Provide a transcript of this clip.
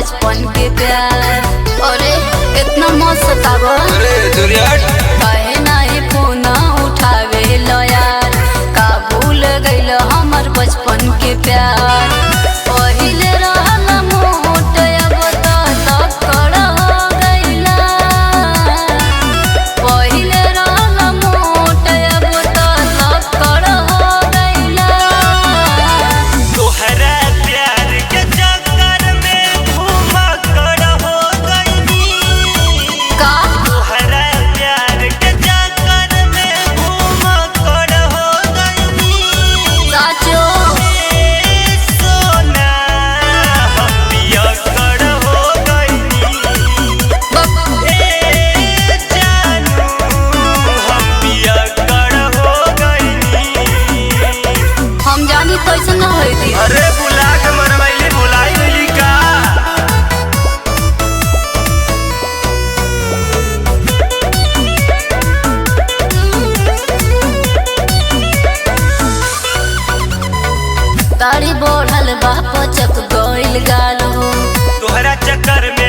बचपन के प्यार। अरे इतना मस्त सतावा काहे नाही फोन उठावे लो यार, का भूल गइल हमर बचपन के प्यार। पहिले रहल मोट अब तो तकड़ हो गइला, पहिले रहल मोट अब तो तकड़ हो गइला। तोहरा प्यार के चक्कर में घुमक्कड़ हो गइनी, का तोहरा प्यार के चक्कर में घुमक्कड़ हो गइनी। साचो सोना हम पियक्कड़ हो गइनी, जानू हम पियक्कड़ हो गइनी। हम जानी कैसे न होई दी। अरे बुला के मरवाइली बुलाई गइली का? गाड़ी बढ़ल बा पचक गइल गाल हो, तोहरा चक्कर में